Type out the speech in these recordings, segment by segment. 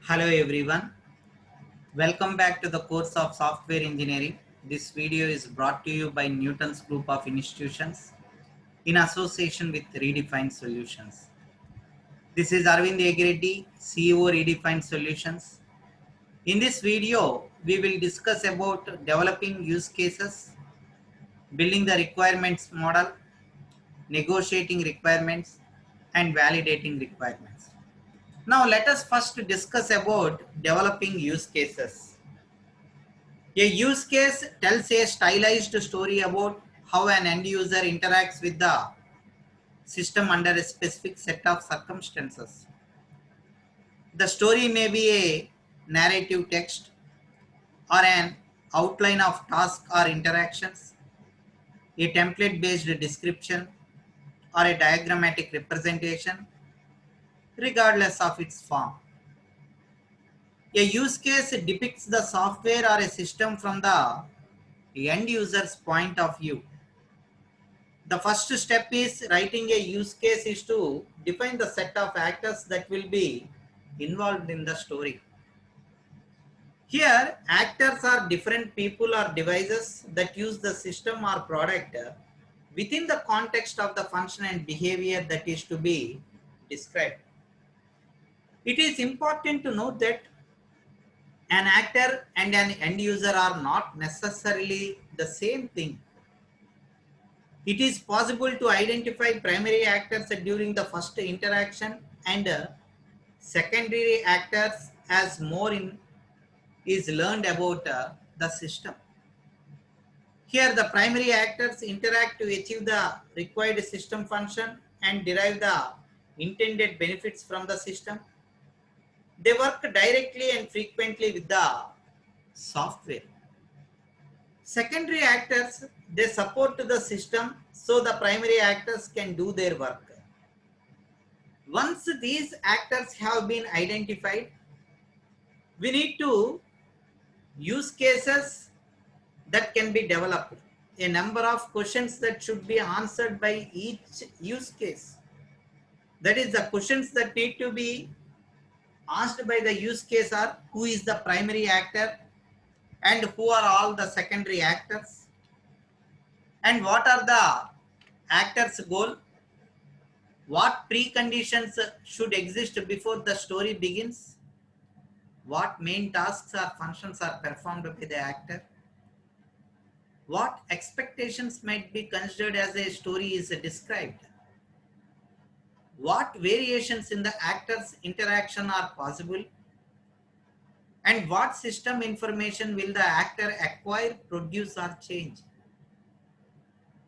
Hello everyone, welcome back to the course of software engineering. This video is brought to you by Newton's Group of Institutions in association with Redefined Solutions. This is Arvind Egireddy, CEO Redefined Solutions. In this video, we will discuss about developing use cases, building the requirements model, negotiating requirements, and validating requirements. Now let us first discuss about developing use cases. A use case tells a stylized story about how an end user interacts with the system under a specific set of circumstances. The story may be a narrative text or an outline of tasks or interactions, a template based description, or a diagrammatic representation, regardless of its form. A use case depicts the software or a system from the end user's point of view. The first step is writing a use case is to define the set of actors that will be involved in the story. Here, actors are different people or devices that use the system or product within the context of the function and behavior that is to be described. It is important to note that an actor and an end user are not necessarily the same thing. It is possible to identify primary actors during the first interaction and secondary actors as is learned about the system. Here the primary actors interact to achieve the required system function and derive the intended benefits from the system. They work directly and frequently with the software. Secondary actors, they support the system so the primary actors can do their work. Once these actors have been identified, we need to use cases that can be developed. A number of questions that should be answered by each use case. That is, the questions that need to be asked by the use case are: who is the primary actor and who are all the secondary actors, and what are the actors' goal, what preconditions should exist before the story begins, what main tasks or functions are performed by the actor, what expectations might be considered as a story is described, what variations in the actors' interaction are possible, and what system information will the actor acquire, produce, or change.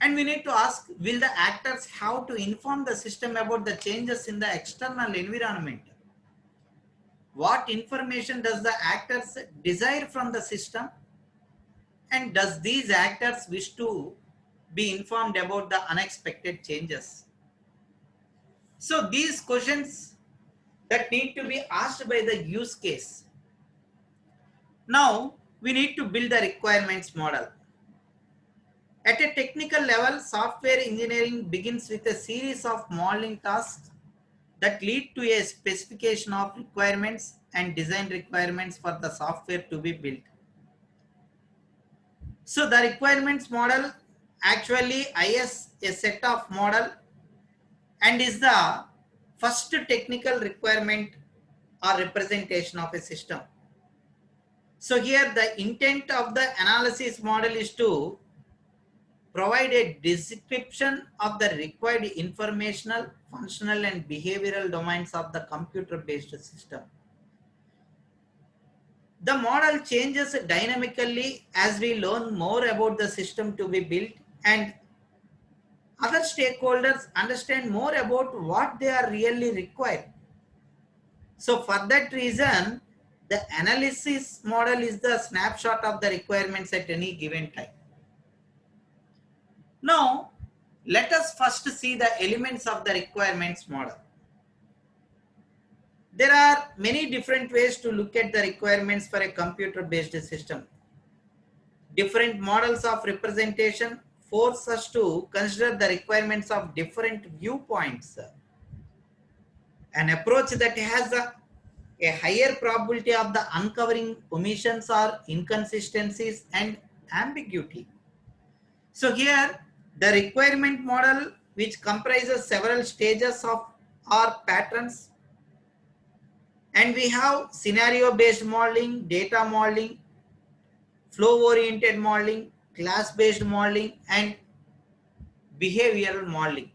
And we need to ask, will the actors have to inform the system about the changes in the external environment? What information does the actors desire from the system? And does these actors wish to be informed about the unexpected changes? So these questions that need to be asked by the use case. Now we need to build the requirements model. At a technical level, software engineering begins with a series of modeling tasks that lead to a specification of requirements and design requirements for the software to be built. So the requirements model actually is a set of model and is the first technical requirement or representation of a system. So here the intent of the analysis model is to provide a description of the required informational, functional, and behavioral domains of the computer-based system. The model changes dynamically as we learn more about the system to be built and other stakeholders understand more about what they are really required. So for that reason, the analysis model is the snapshot of the requirements at any given time. Now, let us first see the elements of the requirements model. There are many different ways to look at the requirements for a computer-based system. Different models of representation force us to consider the requirements of different viewpoints. An approach that has a higher probability of the uncovering omissions or inconsistencies and ambiguity. So here the requirement model, which comprises several stages of or patterns, and we have scenario based modeling, data modeling, flow oriented modeling, class based modeling, and behavioral modeling.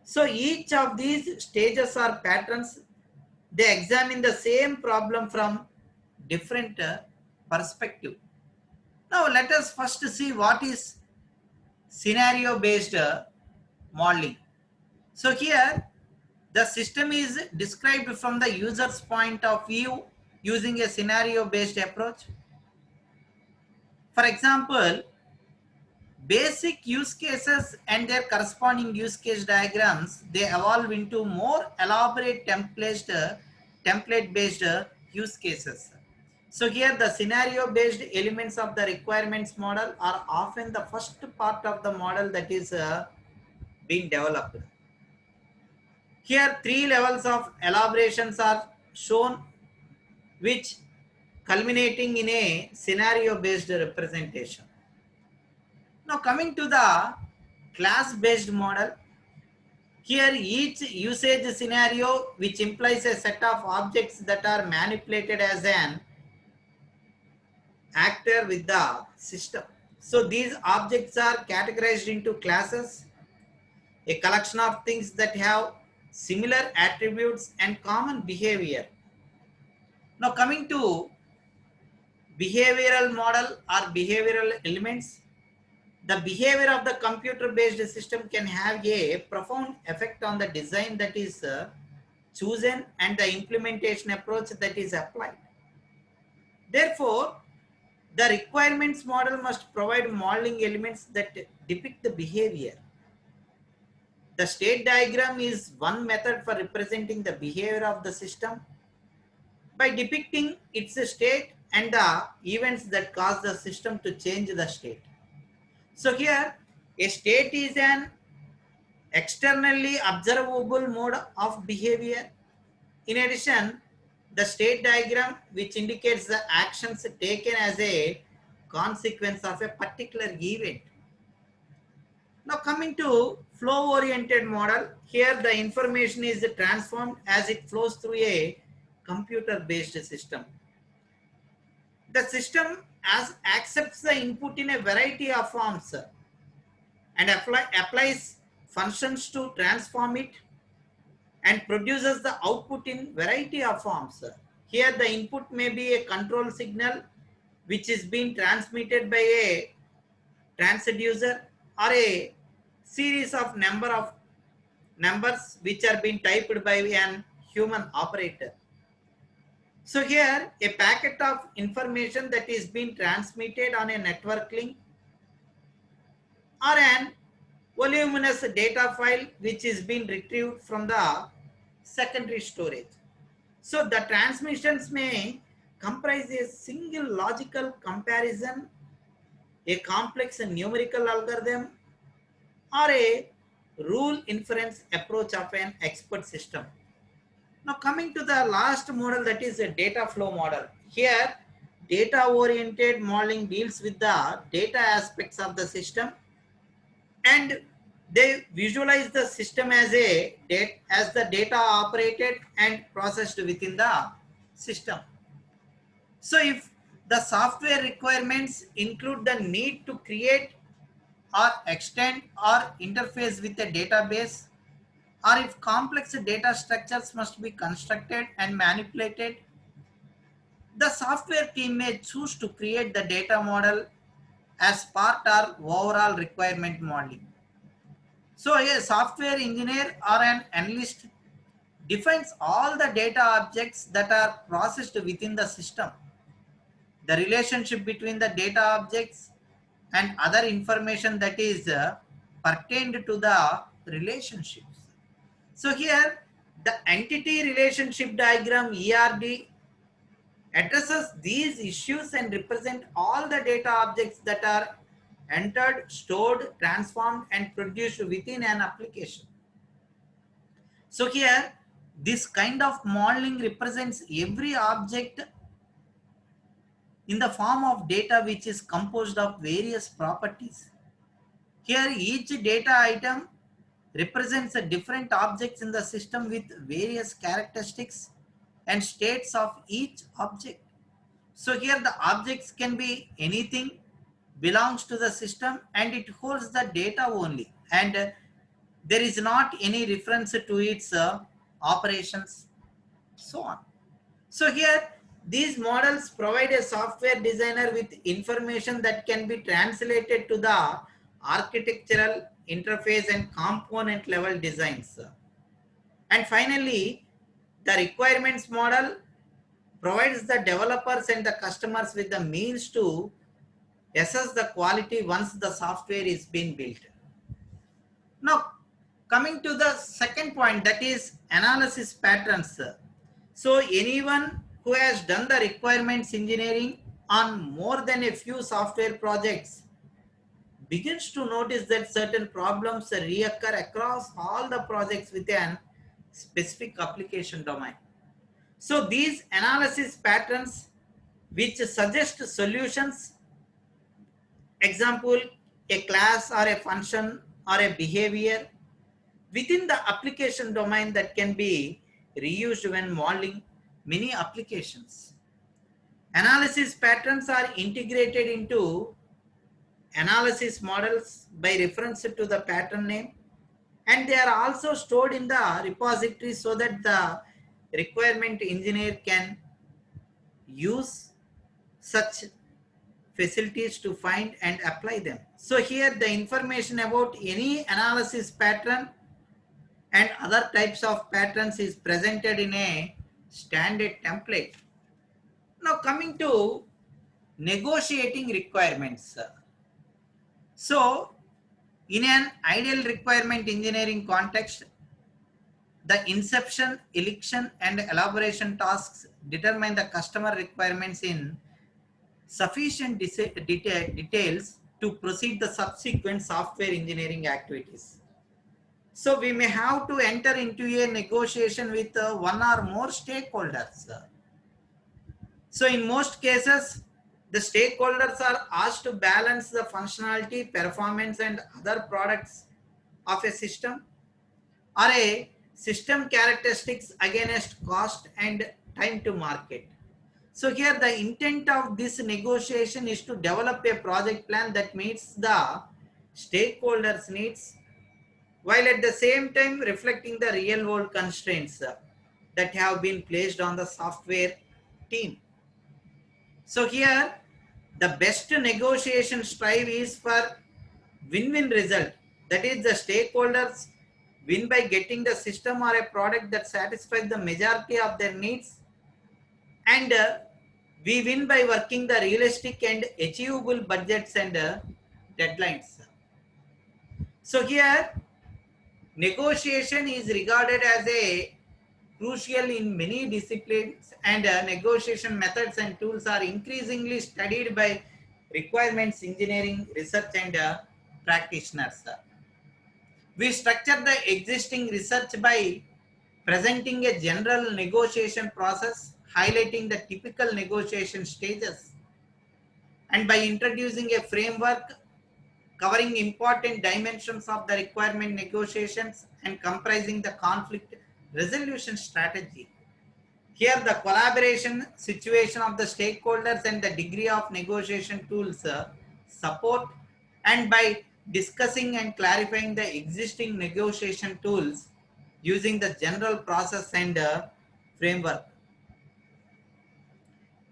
So each of these stages or patterns, they examine the same problem from different perspective. Now let us first see what is scenario based modeling. So here the system is described from the user's point of view using a scenario based approach. For example, basic use cases and their corresponding use case diagrams, they evolve into more elaborate template based use cases. So here the scenario based elements of the requirements model are often the first part of the model that is being developed. Here three levels of elaborations are shown, which culminating in a scenario based representation. Now coming to the class based model, here each usage scenario, which implies a set of objects that are manipulated as an actor with the system. So these objects are categorized into classes, a collection of things that have similar attributes and common behavior. Now coming to behavioral model or behavioral elements, the behavior of the computer based system can have a profound effect on the design that is chosen and the implementation approach that is applied. Therefore, the requirements model must provide modeling elements that depict the behavior. The state diagram is one method for representing the behavior of the system by depicting its state and the events that cause the system to change the state. So here, a state is an externally observable mode of behavior. In addition, the state diagram, which indicates the actions taken as a consequence of a particular event. Now coming to flow oriented model, here the information is transformed as it flows through a computer based system. The system accepts the input in a variety of forms and applies functions to transform it and produces the output in variety of forms. Here the input may be a control signal which is being transmitted by a transducer or a series of numbers which are being typed by an human operator. So here a packet of information that is being transmitted on a network link or an voluminous data file which is being retrieved from the secondary storage. So the transmissions may comprise a single logical comparison, a complex numerical algorithm, or a rule inference approach of an expert system. Now coming to the last model, that is a data flow model. Here data oriented modeling deals with the data aspects of the system and they visualize the system as the data operated and processed within the system. So if the software requirements include the need to create or extend or interface with a database, or if complex data structures must be constructed and manipulated, the software team may choose to create the data model as part of overall requirement modeling. So a software engineer or an analyst defines all the data objects that are processed within the system, the relationship between the data objects and other information that is pertained to the relationships. So here the entity relationship diagram ERD addresses these issues and represent all the data objects that are entered, stored, transformed and produced within an application. So here This kind of modeling represents every object in the form of data which is composed of various properties. Here each data item represents a different objects in the system with various characteristics and states of each object. So here the objects can be anything belongs to the system and it holds the data only, and there is not any reference to its operations, so on. So here these models provide a software designer with information that can be translated to the architectural interface and component level designs. And finally, the requirements model provides the developers and the customers with the means to assess the quality once the software is being built. Now, coming to the second point, that is analysis patterns. So anyone who has done the requirements engineering on more than a few software projects begins to notice that certain problems reoccur across all the projects within specific application domain. So these analysis patterns which suggest solutions, example, a class or a function or a behavior within the application domain that can be reused when modeling many applications. Analysis patterns are integrated into analysis models by reference to the pattern name, and they are also stored in the repository so that the requirement engineer can use such facilities to find and apply them. So here the information about any analysis pattern and other types of patterns is presented in a standard template. Now coming to negotiating requirements. So in an ideal requirement engineering context, the inception, election and elaboration tasks determine the customer requirements in sufficient details to proceed the subsequent software engineering activities. So we may have to enter into a negotiation with one or more stakeholders. So in most cases, the stakeholders are asked to balance the functionality, performance and other products of a system or a system characteristics against cost and time to market. So here the intent of this negotiation is to develop a project plan that meets the stakeholders' needs while at the same time reflecting the real world constraints that have been placed on the software team. So here the best negotiation strive is for win-win result. That is, the stakeholders win by getting the system or a product that satisfies the majority of their needs, and we win by working the realistic and achievable budgets and deadlines. So here negotiation is regarded as a crucial in many disciplines, and negotiation methods and tools are increasingly studied by requirements engineering research and practitioners. We structure the existing research by presenting a general negotiation process, highlighting the typical negotiation stages, and by introducing a framework covering important dimensions of the requirement negotiations and comprising the conflict resolution strategy. Here the collaboration situation of the stakeholders and the degree of negotiation tools support, and by discussing and clarifying the existing negotiation tools using the general process and framework.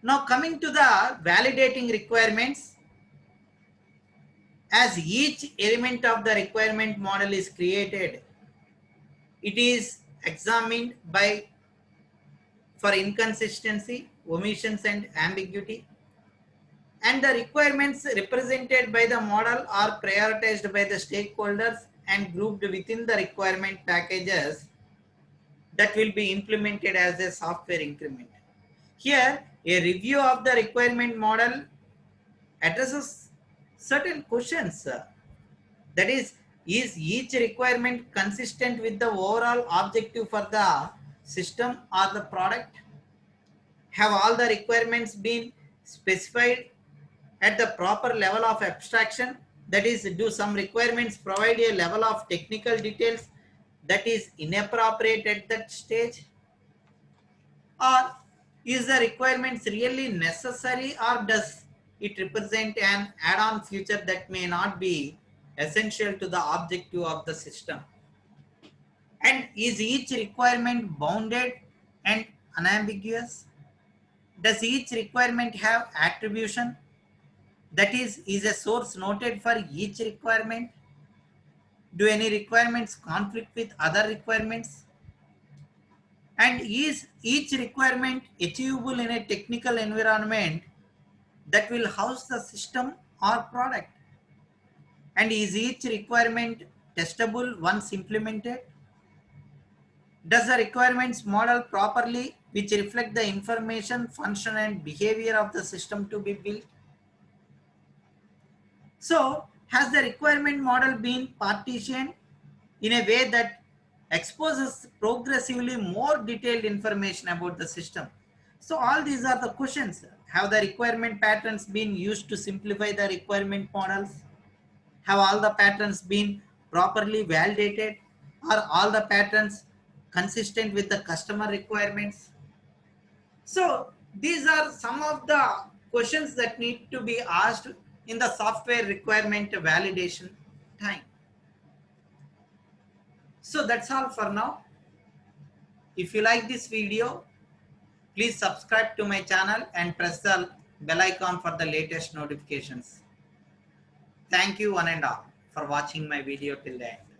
Now coming to the validating requirements, as each element of the requirement model is created, it is examined by for inconsistency, omissions and ambiguity, and the requirements represented by the model are prioritized by the stakeholders and grouped within the requirement packages that will be implemented as a software increment. Here, a review of the requirement model addresses certain questions. That is each requirement consistent with the overall objective for the system or the product? Have all the requirements been specified at the proper level of abstraction? That is, do some requirements provide a level of technical details that is inappropriate at that stage? Or is the requirements really necessary, or does it represent an add-on feature that may not be essential to the objective of the system? And is each requirement bounded and unambiguous? Does each requirement have attribution? That is a source noted for each requirement? Do any requirements conflict with other requirements? And is each requirement achievable in a technical environment that will house the system or product? And is each requirement testable once implemented? Does the requirements model properly which reflect the information, function and behavior of the system to be built? So, has the requirement model been partitioned in a way that exposes progressively more detailed information about the system? So, all these are the questions. Have the requirement patterns been used to simplify the requirement models? Have all the patterns been properly validated? Are all the patterns consistent with the customer requirements? So these are some of the questions that need to be asked in the software requirement validation time. So that's all for now. If you like this video, please subscribe to my channel and press the bell icon for the latest notifications. Thank you one and all for watching my video till the end.